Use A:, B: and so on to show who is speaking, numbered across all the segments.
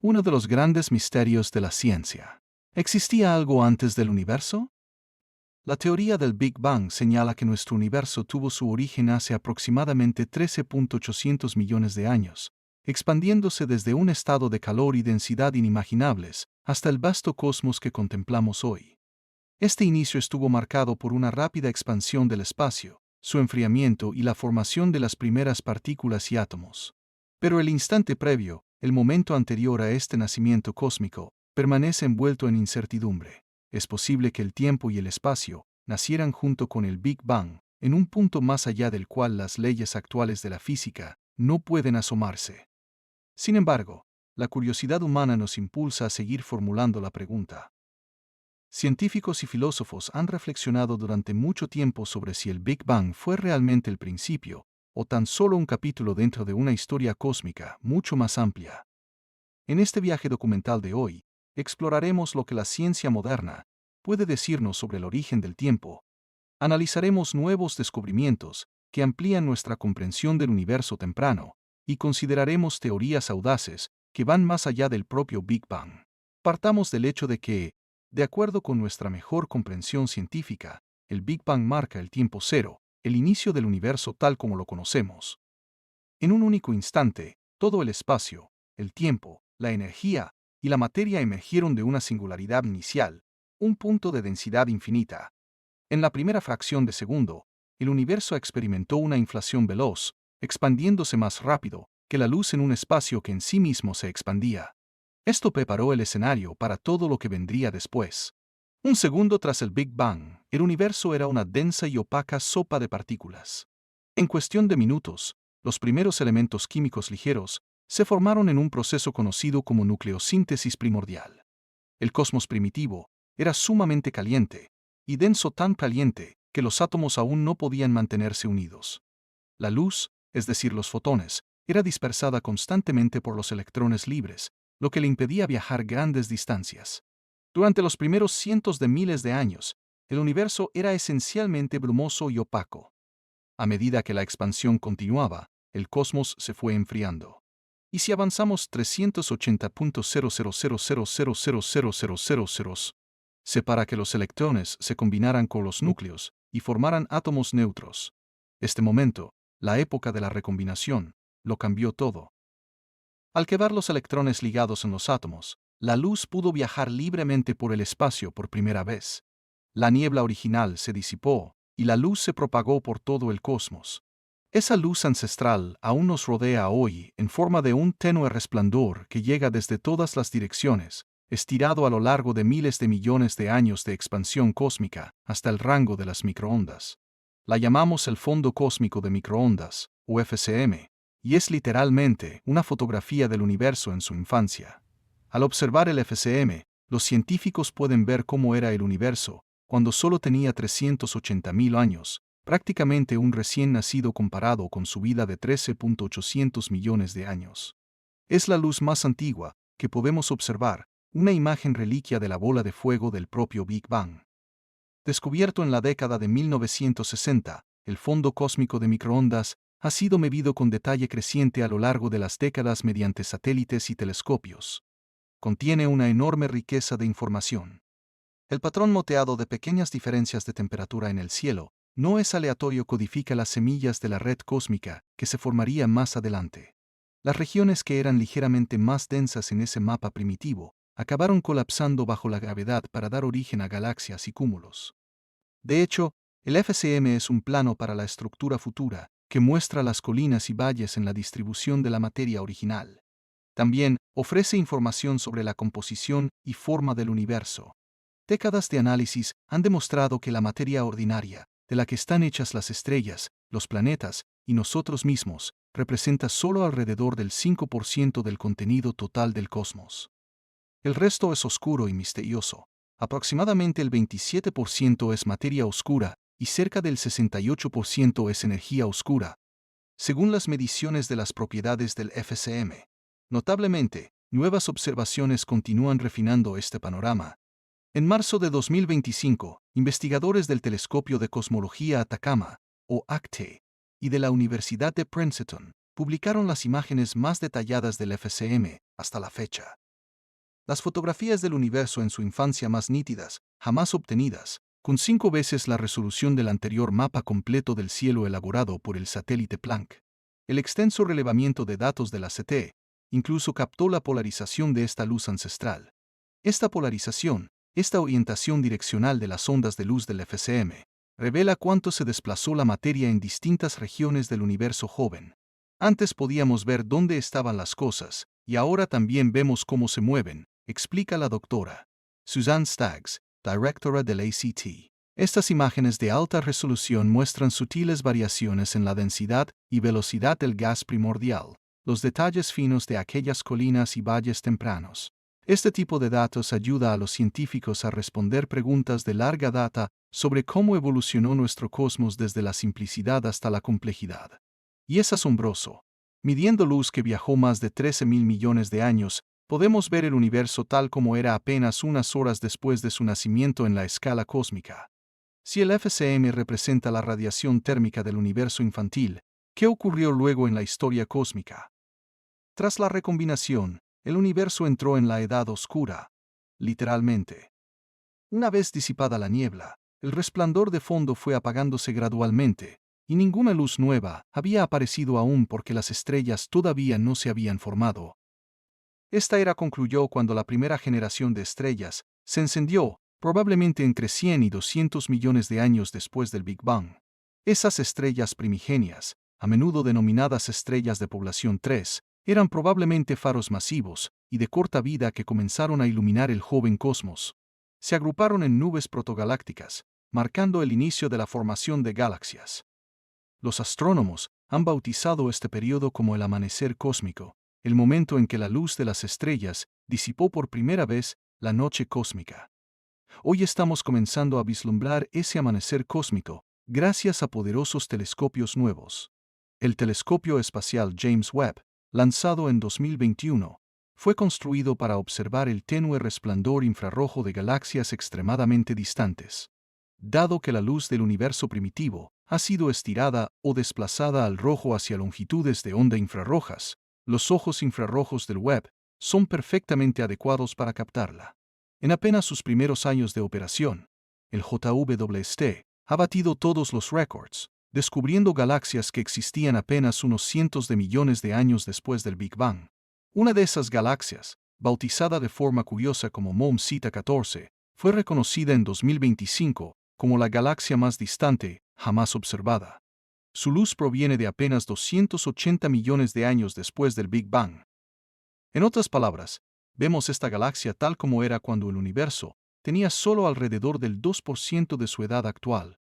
A: Uno de los grandes misterios de la ciencia. ¿Existía algo antes del universo? La teoría del Big Bang señala que nuestro universo tuvo su origen hace aproximadamente 13.800 millones de años, expandiéndose desde un estado de calor y densidad inimaginables hasta el vasto cosmos que contemplamos hoy. Este inicio estuvo marcado por una rápida expansión del espacio, su enfriamiento y la formación de las primeras partículas y átomos. Pero el instante previo, el momento anterior a este nacimiento cósmico, permanece envuelto en incertidumbre. Es posible que el tiempo y el espacio nacieran junto con el Big Bang, en un punto más allá del cual las leyes actuales de la física no pueden asomarse. Sin embargo, la curiosidad humana nos impulsa a seguir formulando la pregunta. Científicos y filósofos han reflexionado durante mucho tiempo sobre si el Big Bang fue realmente el principio, o tan solo un capítulo dentro de una historia cósmica mucho más amplia. En este viaje documental de hoy, exploraremos lo que la ciencia moderna puede decirnos sobre el origen del tiempo. Analizaremos nuevos descubrimientos que amplían nuestra comprensión del universo temprano, y consideraremos teorías audaces que van más allá del propio Big Bang. Partamos del hecho de que, de acuerdo con nuestra mejor comprensión científica, el Big Bang marca el tiempo cero, el inicio del universo tal como lo conocemos. En un único instante, todo el espacio, el tiempo, la energía y la materia emergieron de una singularidad inicial, un punto de densidad infinita. En la primera fracción de segundo, el universo experimentó una inflación veloz, expandiéndose más rápido que la luz en un espacio que en sí mismo se expandía. Esto preparó el escenario para todo lo que vendría después. Un segundo tras el Big Bang, el universo era una densa y opaca sopa de partículas. En cuestión de minutos, los primeros elementos químicos ligeros se formaron en un proceso conocido como nucleosíntesis primordial. El cosmos primitivo era sumamente caliente, y denso, tan caliente que los átomos aún no podían mantenerse unidos. La luz, es decir, los fotones, era dispersada constantemente por los electrones libres, lo que le impedía viajar grandes distancias. Durante los primeros cientos de miles de años, el universo era esencialmente brumoso y opaco. A medida que la expansión continuaba, el cosmos se fue enfriando. Y si avanzamos 380.000000000, para que los electrones se combinaran con los núcleos y formaran átomos neutros. Este momento, la época de la recombinación, lo cambió todo. Al quedar los electrones ligados en los átomos, la luz pudo viajar libremente por el espacio por primera vez. La niebla original se disipó, y la luz se propagó por todo el cosmos. Esa luz ancestral aún nos rodea hoy en forma de un tenue resplandor que llega desde todas las direcciones, estirado a lo largo de miles de millones de años de expansión cósmica hasta el rango de las microondas. La llamamos el fondo cósmico de microondas, o FCM, y es literalmente una fotografía del universo en su infancia. Al observar el FCM, los científicos pueden ver cómo era el universo cuando solo tenía 380.000 años, prácticamente un recién nacido comparado con su vida de 13.800 millones de años. Es la luz más antigua que podemos observar, una imagen reliquia de la bola de fuego del propio Big Bang. Descubierto en la década de 1960, el fondo cósmico de microondas ha sido medido con detalle creciente a lo largo de las décadas mediante satélites y telescopios. Contiene una enorme riqueza de información. El patrón moteado de pequeñas diferencias de temperatura en el cielo no es aleatorio, codifica las semillas de la red cósmica que se formaría más adelante. Las regiones que eran ligeramente más densas en ese mapa primitivo acabaron colapsando bajo la gravedad para dar origen a galaxias y cúmulos. De hecho, el FCM es un plano para la estructura futura que muestra las colinas y valles en la distribución de la materia original. También ofrece información sobre la composición y forma del universo. Décadas de análisis han demostrado que la materia ordinaria, de la que están hechas las estrellas, los planetas y nosotros mismos, representa solo alrededor del 5% del contenido total del cosmos. El resto es oscuro y misterioso. Aproximadamente el 27% es materia oscura y cerca del 68% es energía oscura, según las mediciones de las propiedades del FCM. Notablemente, nuevas observaciones continúan refinando este panorama. En marzo de 2025, investigadores del Telescopio de Cosmología Atacama, o ACTE, y de la Universidad de Princeton, publicaron las imágenes más detalladas del FCM hasta la fecha. Las fotografías del universo en su infancia más nítidas, jamás obtenidas, con 5 veces la resolución del anterior mapa completo del cielo elaborado por el satélite Planck. El extenso relevamiento de datos de la CT incluso captó la polarización de esta luz ancestral. Esta polarización, esta orientación direccional de las ondas de luz del FCM, revela cuánto se desplazó la materia en distintas regiones del universo joven. Antes podíamos ver dónde estaban las cosas, y ahora también vemos cómo se mueven, explica la doctora Suzanne Staggs, directora del ACT. Estas imágenes de alta resolución muestran sutiles variaciones en la densidad y velocidad del gas primordial, los detalles finos de aquellas colinas y valles tempranos. Este tipo de datos ayuda a los científicos a responder preguntas de larga data sobre cómo evolucionó nuestro cosmos desde la simplicidad hasta la complejidad. Y es asombroso. Midiendo luz que viajó más de 13.000 millones de años, podemos ver el universo tal como era apenas unas horas después de su nacimiento en la escala cósmica. Si el FCM representa la radiación térmica del universo infantil, ¿qué ocurrió luego en la historia cósmica? Tras la recombinación, el universo entró en la edad oscura, literalmente. Una vez disipada la niebla, el resplandor de fondo fue apagándose gradualmente, y ninguna luz nueva había aparecido aún porque las estrellas todavía no se habían formado. Esta era concluyó cuando la primera generación de estrellas se encendió, probablemente entre 100 y 200 millones de años después del Big Bang. Esas estrellas primigenias, a menudo denominadas estrellas de población 3, eran probablemente faros masivos y de corta vida que comenzaron a iluminar el joven cosmos. Se agruparon en nubes protogalácticas, marcando el inicio de la formación de galaxias. Los astrónomos han bautizado este periodo como el amanecer cósmico, el momento en que la luz de las estrellas disipó por primera vez la noche cósmica. Hoy estamos comenzando a vislumbrar ese amanecer cósmico, gracias a poderosos telescopios nuevos. El telescopio espacial James Webb, lanzado en 2021, fue construido para observar el tenue resplandor infrarrojo de galaxias extremadamente distantes. Dado que la luz del universo primitivo ha sido estirada o desplazada al rojo hacia longitudes de onda infrarrojas, los ojos infrarrojos del Webb son perfectamente adecuados para captarla. En apenas sus primeros años de operación, el JWST ha batido todos los récords, descubriendo galaxias que existían apenas unos cientos de millones de años después del Big Bang. Una de esas galaxias, bautizada de forma curiosa como MOM Zeta 14, fue reconocida en 2025 como la galaxia más distante jamás observada. Su luz proviene de apenas 280 millones de años después del Big Bang. En otras palabras, vemos esta galaxia tal como era cuando el universo tenía solo alrededor del 2% de su edad actual.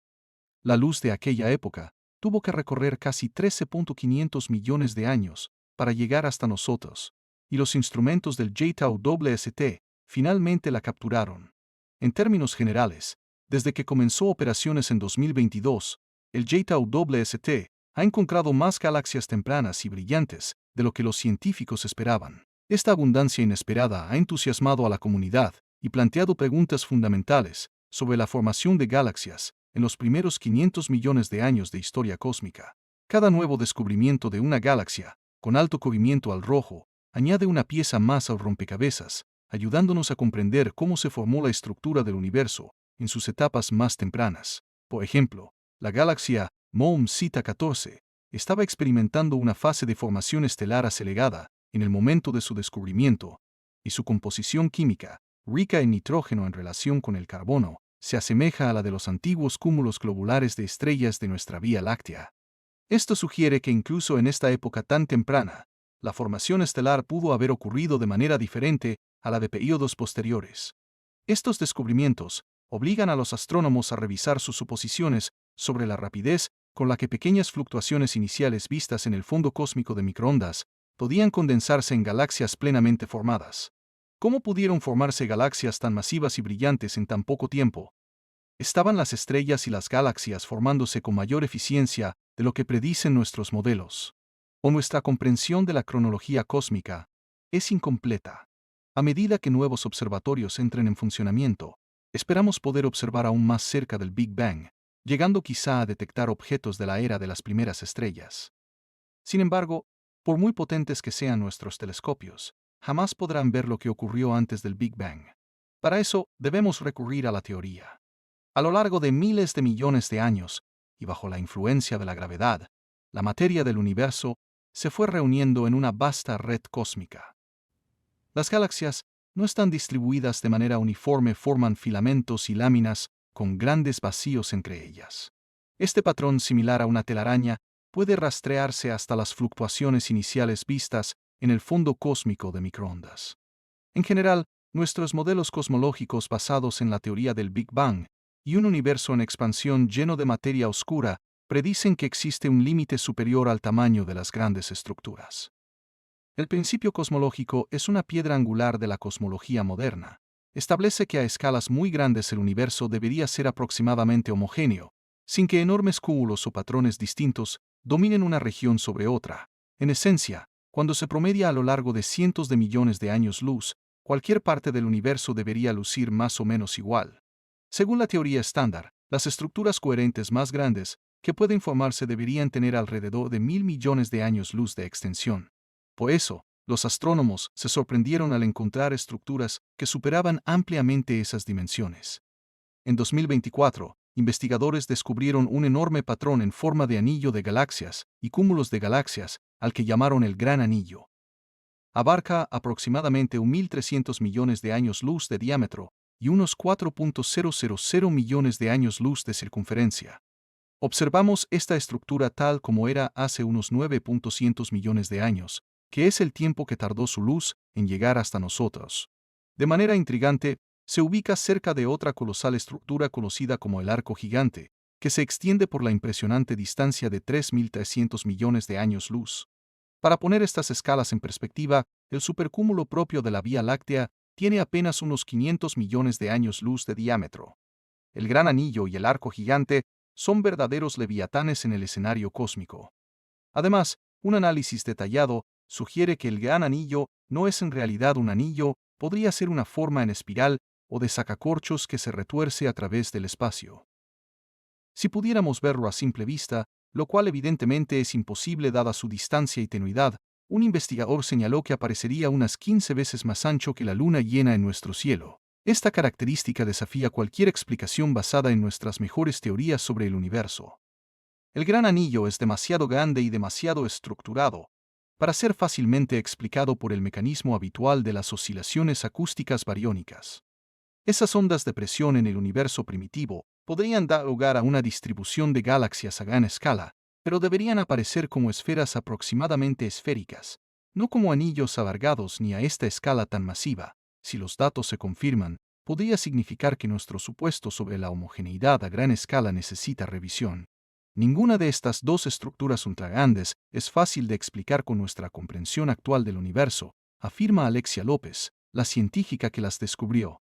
A: La luz de aquella época tuvo que recorrer casi 13.500 millones de años para llegar hasta nosotros, y los instrumentos del JWST finalmente la capturaron. En términos generales, desde que comenzó operaciones en 2022, el JWST ha encontrado más galaxias tempranas y brillantes de lo que los científicos esperaban. Esta abundancia inesperada ha entusiasmado a la comunidad y planteado preguntas fundamentales sobre la formación de galaxias en los primeros 500 millones de años de historia cósmica. Cada nuevo descubrimiento de una galaxia, con alto cubrimiento al rojo, añade una pieza más al rompecabezas, ayudándonos a comprender cómo se formó la estructura del universo en sus etapas más tempranas. Por ejemplo, la galaxia MOM Zeta 14 estaba experimentando una fase de formación estelar acelerada en el momento de su descubrimiento, y su composición química, rica en nitrógeno en relación con el carbono, se asemeja a la de los antiguos cúmulos globulares de estrellas de nuestra Vía Láctea. Esto sugiere que incluso en esta época tan temprana, la formación estelar pudo haber ocurrido de manera diferente a la de períodos posteriores. Estos descubrimientos obligan a los astrónomos a revisar sus suposiciones sobre la rapidez con la que pequeñas fluctuaciones iniciales vistas en el fondo cósmico de microondas podían condensarse en galaxias plenamente formadas. ¿Cómo pudieron formarse galaxias tan masivas y brillantes en tan poco tiempo? ¿Estaban las estrellas y las galaxias formándose con mayor eficiencia de lo que predicen nuestros modelos? ¿O nuestra comprensión de la cronología cósmica es incompleta? A medida que nuevos observatorios entren en funcionamiento, esperamos poder observar aún más cerca del Big Bang, llegando quizá a detectar objetos de la era de las primeras estrellas. Sin embargo, por muy potentes que sean nuestros telescopios, jamás podrán ver lo que ocurrió antes del Big Bang. Para eso, debemos recurrir a la teoría. A lo largo de miles de millones de años, y bajo la influencia de la gravedad, la materia del universo se fue reuniendo en una vasta red cósmica. Las galaxias no están distribuidas de manera uniforme, forman filamentos y láminas con grandes vacíos entre ellas. Este patrón, similar a una telaraña, puede rastrearse hasta las fluctuaciones iniciales vistas en el fondo cósmico de microondas. En general, nuestros modelos cosmológicos basados en la teoría del Big Bang y un universo en expansión lleno de materia oscura predicen que existe un límite superior al tamaño de las grandes estructuras. El principio cosmológico es una piedra angular de la cosmología moderna. Establece que a escalas muy grandes el universo debería ser aproximadamente homogéneo, sin que enormes cúmulos o patrones distintos dominen una región sobre otra. En esencia, cuando se promedia a lo largo de cientos de millones de años luz, cualquier parte del universo debería lucir más o menos igual. Según la teoría estándar, las estructuras coherentes más grandes que pueden formarse deberían tener alrededor de 1.000 millones de años luz de extensión. Por eso, los astrónomos se sorprendieron al encontrar estructuras que superaban ampliamente esas dimensiones. En 2024, investigadores descubrieron un enorme patrón en forma de anillo de galaxias y cúmulos de galaxias, al que llamaron el Gran Anillo. Abarca aproximadamente 1.300 millones de años luz de diámetro y unos 4.000 millones de años luz de circunferencia. Observamos esta estructura tal como era hace unos 9.100 millones de años, que es el tiempo que tardó su luz en llegar hasta nosotros. De manera intrigante, se ubica cerca de otra colosal estructura conocida como el Arco Gigante, que se extiende por la impresionante distancia de 3.300 millones de años luz. Para poner estas escalas en perspectiva, el supercúmulo propio de la Vía Láctea tiene apenas unos 500 millones de años luz de diámetro. El Gran Anillo y el Arco Gigante son verdaderos leviatanes en el escenario cósmico. Además, un análisis detallado sugiere que el Gran Anillo no es en realidad un anillo, podría ser una forma en espiral o de sacacorchos que se retuerce a través del espacio. Si pudiéramos verlo a simple vista, lo cual evidentemente es imposible dada su distancia y tenuidad, un investigador señaló que aparecería unas 15 veces más ancho que la luna llena en nuestro cielo. Esta característica desafía cualquier explicación basada en nuestras mejores teorías sobre el universo. El Gran Anillo es demasiado grande y demasiado estructurado para ser fácilmente explicado por el mecanismo habitual de las oscilaciones acústicas bariónicas. Esas ondas de presión en el universo primitivo podrían dar lugar a una distribución de galaxias a gran escala, pero deberían aparecer como esferas aproximadamente esféricas, no como anillos alargados ni a esta escala tan masiva. Si los datos se confirman, podría significar que nuestro supuesto sobre la homogeneidad a gran escala necesita revisión. Ninguna de estas dos estructuras ultragrandes es fácil de explicar con nuestra comprensión actual del universo, afirma Alexia López, la científica que las descubrió.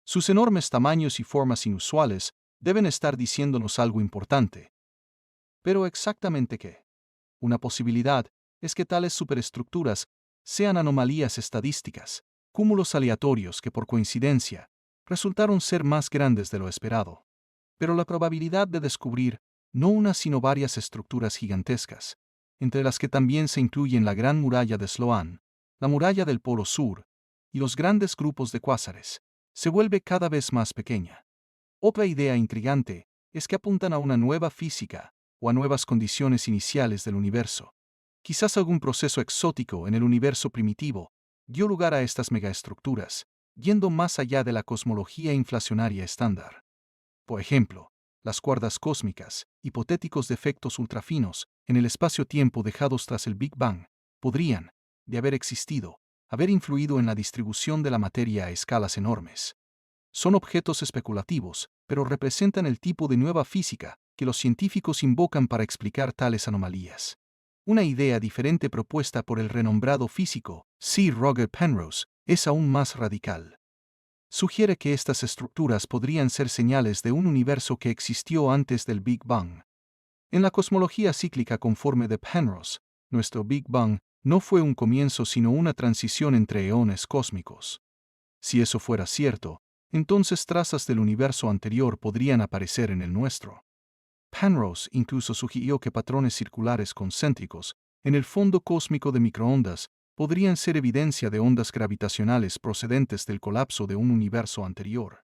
A: Sus enormes tamaños y formas inusuales deben estar diciéndonos algo importante. ¿Pero exactamente qué? Una posibilidad es que tales superestructuras sean anomalías estadísticas, cúmulos aleatorios que por coincidencia resultaron ser más grandes de lo esperado. Pero la probabilidad de descubrir no una sino varias estructuras gigantescas, entre las que también se incluyen la Gran Muralla de Sloan, la Muralla del Polo Sur y los grandes grupos de cuásares, se vuelve cada vez más pequeña. Otra idea intrigante es que apuntan a una nueva física o a nuevas condiciones iniciales del universo. Quizás algún proceso exótico en el universo primitivo dio lugar a estas megaestructuras, yendo más allá de la cosmología inflacionaria estándar. Por ejemplo, las cuerdas cósmicas, hipotéticos defectos ultrafinos en el espacio-tiempo dejados tras el Big Bang, podrían, de haber existido, haber influido en la distribución de la materia a escalas enormes. Son objetos especulativos, pero representan el tipo de nueva física que los científicos invocan para explicar tales anomalías. Una idea diferente propuesta por el renombrado físico C. Roger Penrose es aún más radical. Sugiere que estas estructuras podrían ser señales de un universo que existió antes del Big Bang. En la cosmología cíclica conforme de Penrose, nuestro Big Bang no fue un comienzo sino una transición entre eones cósmicos. Si eso fuera cierto, entonces trazas del universo anterior podrían aparecer en el nuestro. Penrose incluso sugirió que patrones circulares concéntricos en el fondo cósmico de microondas podrían ser evidencia de ondas gravitacionales procedentes del colapso de un universo anterior.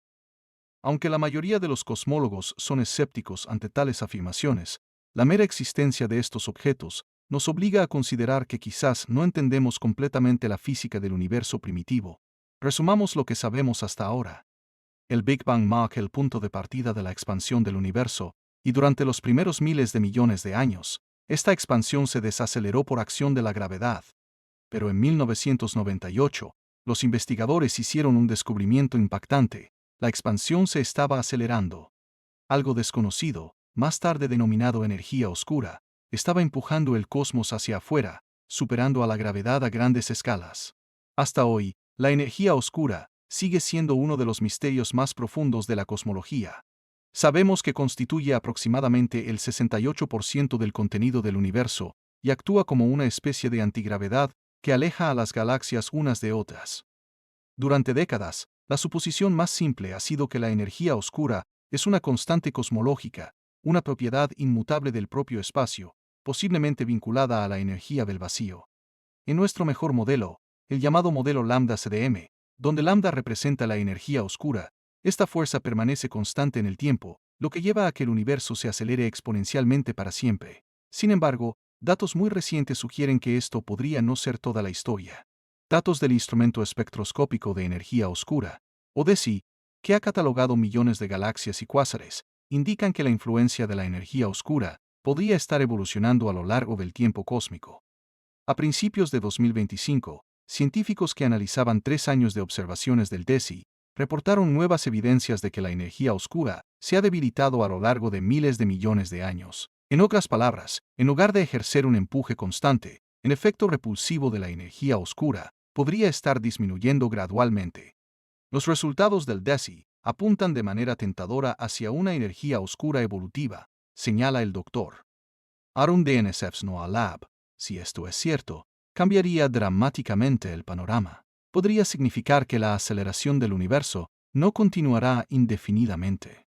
A: Aunque la mayoría de los cosmólogos son escépticos ante tales afirmaciones, la mera existencia de estos objetos nos obliga a considerar que quizás no entendemos completamente la física del universo primitivo. Resumamos lo que sabemos hasta ahora. El Big Bang marca el punto de partida de la expansión del universo, y durante los primeros miles de millones de años, esta expansión se desaceleró por acción de la gravedad. Pero en 1998, los investigadores hicieron un descubrimiento impactante: la expansión se estaba acelerando. Algo desconocido, más tarde denominado energía oscura, estaba empujando el cosmos hacia afuera, superando a la gravedad a grandes escalas. Hasta hoy, la energía oscura sigue siendo uno de los misterios más profundos de la cosmología. Sabemos que constituye aproximadamente el 68% del contenido del universo y actúa como una especie de antigravedad que aleja a las galaxias unas de otras. Durante décadas, la suposición más simple ha sido que la energía oscura es una constante cosmológica, una propiedad inmutable del propio espacio, posiblemente vinculada a la energía del vacío. En nuestro mejor modelo, el llamado modelo lambda-CDM, donde lambda representa la energía oscura, esta fuerza permanece constante en el tiempo, lo que lleva a que el universo se acelere exponencialmente para siempre. Sin embargo, datos muy recientes sugieren que esto podría no ser toda la historia. Datos del Instrumento Espectroscópico de Energía Oscura, o DESI, que ha catalogado millones de galaxias y cuásares, indican que la influencia de la energía oscura podría estar evolucionando a lo largo del tiempo cósmico. A principios de 2025, científicos que analizaban 3 años de observaciones del DESI reportaron nuevas evidencias de que la energía oscura se ha debilitado a lo largo de miles de millones de años. En otras palabras, en lugar de ejercer un empuje constante, el efecto repulsivo de la energía oscura podría estar disminuyendo gradualmente. Los resultados del DESI apuntan de manera tentadora hacia una energía oscura evolutiva, señala el Dr. Arun DNSF's Noah Lab. Si esto es cierto, cambiaría dramáticamente el panorama. Podría significar que la aceleración del universo no continuará indefinidamente.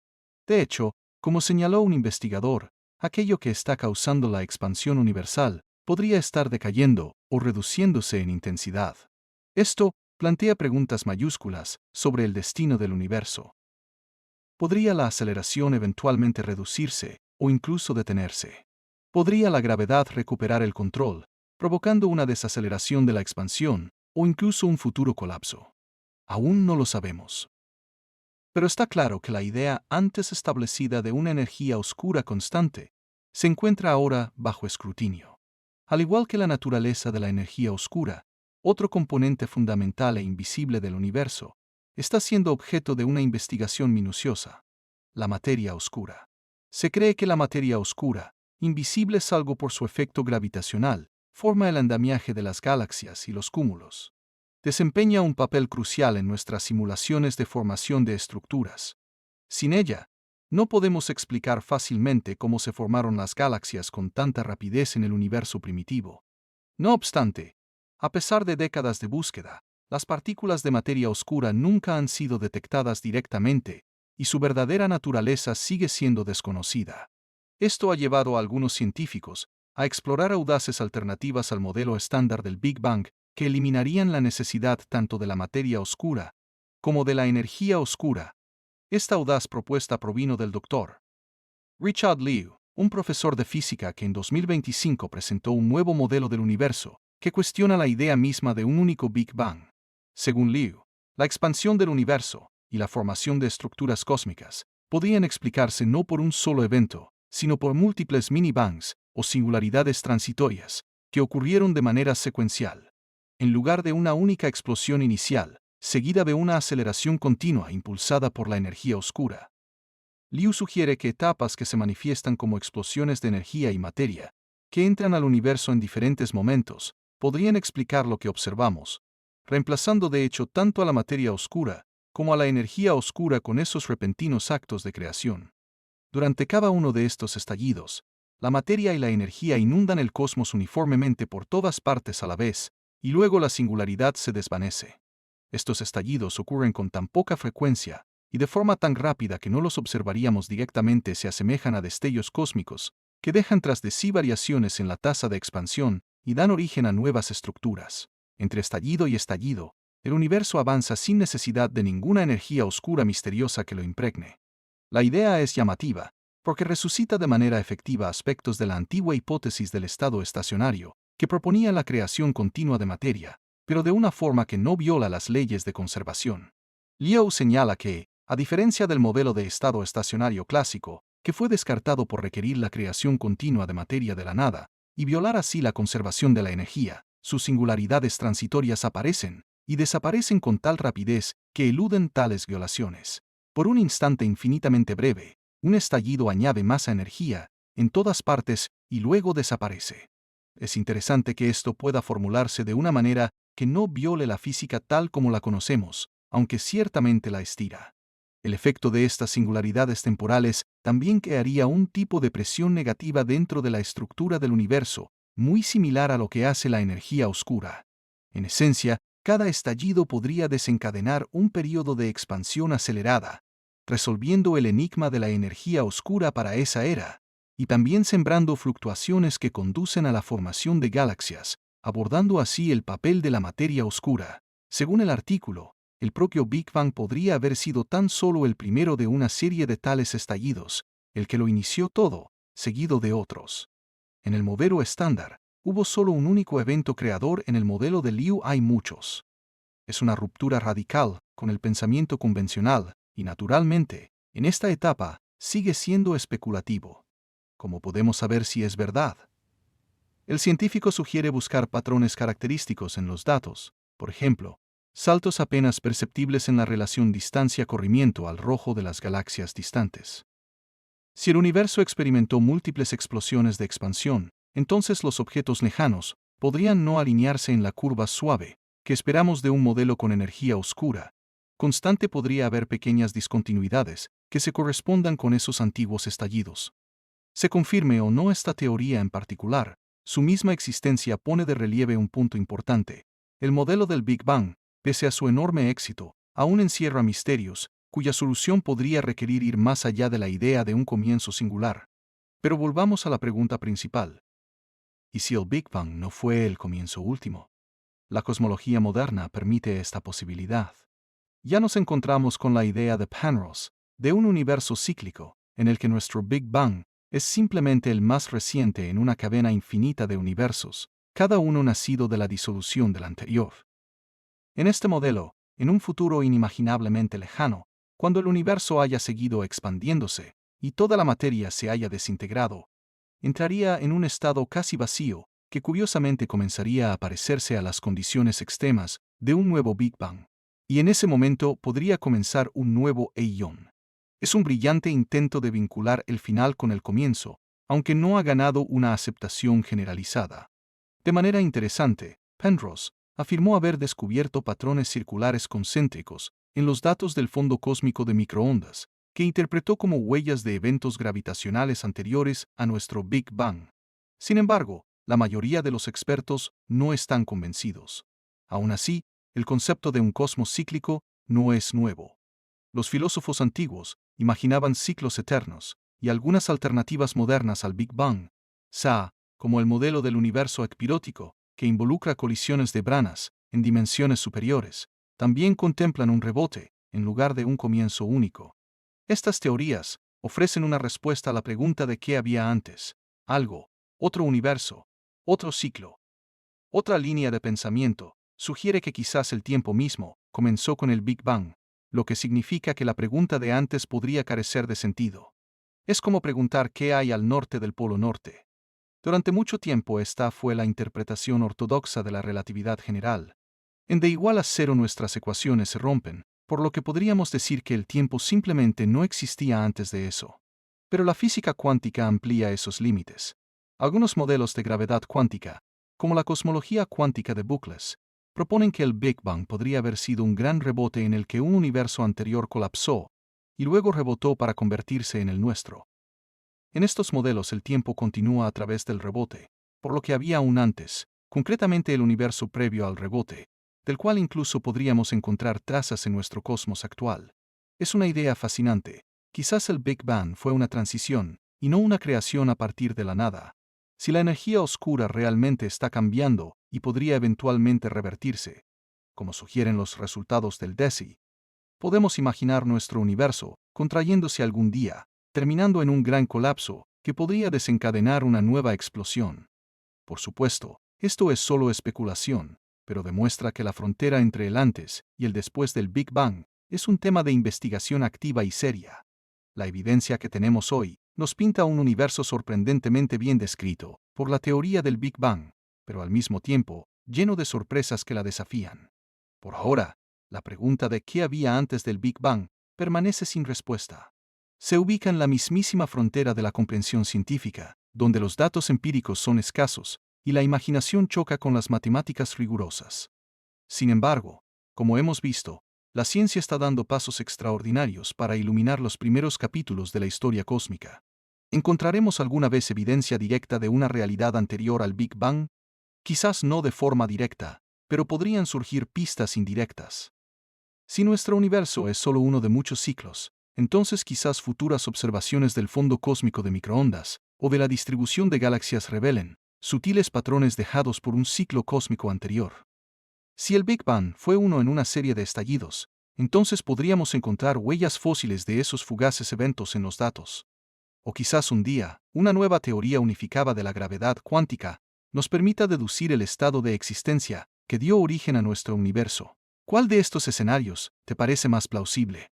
A: De hecho, como señaló un investigador, aquello que está causando la expansión universal podría estar decayendo o reduciéndose en intensidad. Esto plantea preguntas mayúsculas sobre el destino del universo. ¿Podría la aceleración eventualmente reducirse o incluso detenerse? ¿Podría la gravedad recuperar el control, provocando una desaceleración de la expansión o incluso un futuro colapso? Aún no lo sabemos. Pero está claro que la idea antes establecida de una energía oscura constante se encuentra ahora bajo escrutinio. Al igual que la naturaleza de la energía oscura, otro componente fundamental e invisible del universo está siendo objeto de una investigación minuciosa: la materia oscura. Se cree que la materia oscura, invisible salvo por su efecto gravitacional, forma el andamiaje de las galaxias y los cúmulos. Desempeña un papel crucial en nuestras simulaciones de formación de estructuras. Sin ella, no podemos explicar fácilmente cómo se formaron las galaxias con tanta rapidez en el universo primitivo. No obstante, a pesar de décadas de búsqueda, las partículas de materia oscura nunca han sido detectadas directamente, y su verdadera naturaleza sigue siendo desconocida. Esto ha llevado a algunos científicos a explorar audaces alternativas al modelo estándar del Big Bang, que eliminarían la necesidad tanto de la materia oscura como de la energía oscura. Esta audaz propuesta provino del Dr. Richard Liu, un profesor de física que en 2025 presentó un nuevo modelo del universo que cuestiona la idea misma de un único Big Bang. Según Liu, la expansión del universo y la formación de estructuras cósmicas podrían explicarse no por un solo evento, sino por múltiples mini-bangs o singularidades transitorias que ocurrieron de manera secuencial, en lugar de una única explosión inicial, seguida de una aceleración continua impulsada por la energía oscura. Liu sugiere que etapas que se manifiestan como explosiones de energía y materia, que entran al universo en diferentes momentos, podrían explicar lo que observamos, reemplazando de hecho tanto a la materia oscura como a la energía oscura con esos repentinos actos de creación. Durante cada uno de estos estallidos, la materia y la energía inundan el cosmos uniformemente por todas partes a la vez, y luego la singularidad se desvanece. Estos estallidos ocurren con tan poca frecuencia y de forma tan rápida que no los observaríamos directamente. Se asemejan a destellos cósmicos que dejan tras de sí variaciones en la tasa de expansión y dan origen a nuevas estructuras. Entre estallido y estallido, el universo avanza sin necesidad de ninguna energía oscura misteriosa que lo impregne. La idea es llamativa, porque resucita de manera efectiva aspectos de la antigua hipótesis del estado estacionario, que proponía la creación continua de materia, pero de una forma que no viola las leyes de conservación. Liu señala que, a diferencia del modelo de estado estacionario clásico, que fue descartado por requerir la creación continua de materia de la nada, y violar así la conservación de la energía, sus singularidades transitorias aparecen y desaparecen con tal rapidez que eluden tales violaciones. Por un instante infinitamente breve, un estallido añade masa energía en todas partes y luego desaparece. Es interesante que esto pueda formularse de una manera que no viole la física tal como la conocemos, aunque ciertamente la estira. El efecto de estas singularidades temporales también crearía un tipo de presión negativa dentro de la estructura del universo, muy similar a lo que hace la energía oscura. En esencia, cada estallido podría desencadenar un período de expansión acelerada, resolviendo el enigma de la energía oscura para esa era, y también sembrando fluctuaciones que conducen a la formación de galaxias, abordando así el papel de la materia oscura. Según el artículo, el propio Big Bang podría haber sido tan solo el primero de una serie de tales estallidos, el que lo inició todo, seguido de otros. En el modelo estándar, hubo solo un único evento creador. En el modelo de Liu hay muchos. Es una ruptura radical con el pensamiento convencional, y naturalmente, en esta etapa, sigue siendo especulativo. ¿Cómo podemos saber si es verdad? El científico sugiere buscar patrones característicos en los datos, por ejemplo, saltos apenas perceptibles en la relación distancia-corrimiento al rojo de las galaxias distantes. Si el universo experimentó múltiples explosiones de expansión, entonces los objetos lejanos podrían no alinearse en la curva suave que esperamos de un modelo con energía oscura. Constante podría haber pequeñas discontinuidades que se correspondan con esos antiguos estallidos. Se confirme o no esta teoría en particular, su misma existencia pone de relieve un punto importante. El modelo del Big Bang, pese a su enorme éxito, aún encierra misterios, cuya solución podría requerir ir más allá de la idea de un comienzo singular. Pero volvamos a la pregunta principal. ¿Y si el Big Bang no fue el comienzo último? La cosmología moderna permite esta posibilidad. Ya nos encontramos con la idea de Penrose, de un universo cíclico, en el que nuestro Big Bang es simplemente el más reciente en una cadena infinita de universos, cada uno nacido de la disolución del anterior. En este modelo, en un futuro inimaginablemente lejano, cuando el universo haya seguido expandiéndose y toda la materia se haya desintegrado, entraría en un estado casi vacío, que curiosamente comenzaría a parecerse a las condiciones extremas de un nuevo Big Bang. Y en ese momento podría comenzar un nuevo eón. Es un brillante intento de vincular el final con el comienzo, aunque no ha ganado una aceptación generalizada. De manera interesante, Penrose afirmó haber descubierto patrones circulares concéntricos en los datos del fondo cósmico de microondas, que interpretó como huellas de eventos gravitacionales anteriores a nuestro Big Bang. Sin embargo, la mayoría de los expertos no están convencidos. Aún así, el concepto de un cosmos cíclico no es nuevo. Los filósofos antiguos imaginaban ciclos eternos, y algunas alternativas modernas al Big Bang, como el modelo del universo ecpirótico, que involucra colisiones de branas en dimensiones superiores, también contemplan un rebote, en lugar de un comienzo único. Estas teorías ofrecen una respuesta a la pregunta de qué había antes: algo, otro universo, otro ciclo. Otra línea de pensamiento sugiere que quizás el tiempo mismo comenzó con el Big Bang, lo que significa que la pregunta de antes podría carecer de sentido. Es como preguntar qué hay al norte del Polo Norte. Durante mucho tiempo esta fue la interpretación ortodoxa de la relatividad general. En D igual a cero nuestras ecuaciones se rompen, por lo que podríamos decir que el tiempo simplemente no existía antes de eso. Pero la física cuántica amplía esos límites. Algunos modelos de gravedad cuántica, como la cosmología cuántica de bucles, proponen que el Big Bang podría haber sido un gran rebote en el que un universo anterior colapsó y luego rebotó para convertirse en el nuestro. En estos modelos el tiempo continúa a través del rebote, por lo que había un antes, concretamente el universo previo al rebote, del cual incluso podríamos encontrar trazas en nuestro cosmos actual. Es una idea fascinante. Quizás el Big Bang fue una transición, y no una creación a partir de la nada. Si la energía oscura realmente está cambiando y podría eventualmente revertirse, como sugieren los resultados del DESI. Podemos imaginar nuestro universo contrayéndose algún día, terminando en un gran colapso que podría desencadenar una nueva explosión. Por supuesto, esto es solo especulación, pero demuestra que la frontera entre el antes y el después del Big Bang es un tema de investigación activa y seria. La evidencia que tenemos hoy nos pinta un universo sorprendentemente bien descrito por la teoría del Big Bang, pero al mismo tiempo lleno de sorpresas que la desafían. Por ahora, la pregunta de qué había antes del Big Bang permanece sin respuesta. Se ubica en la mismísima frontera de la comprensión científica, donde los datos empíricos son escasos y la imaginación choca con las matemáticas rigurosas. Sin embargo, como hemos visto, la ciencia está dando pasos extraordinarios para iluminar los primeros capítulos de la historia cósmica. ¿Encontraremos alguna vez evidencia directa de una realidad anterior al Big Bang? Quizás no de forma directa, pero podrían surgir pistas indirectas. Si nuestro universo es solo uno de muchos ciclos, entonces quizás futuras observaciones del fondo cósmico de microondas o de la distribución de galaxias revelen sutiles patrones dejados por un ciclo cósmico anterior. Si el Big Bang fue uno en una serie de estallidos, entonces podríamos encontrar huellas fósiles de esos fugaces eventos en los datos. O quizás un día, una nueva teoría unificada de la gravedad cuántica nos permita deducir el estado de existencia que dio origen a nuestro universo. ¿Cuál de estos escenarios te parece más plausible?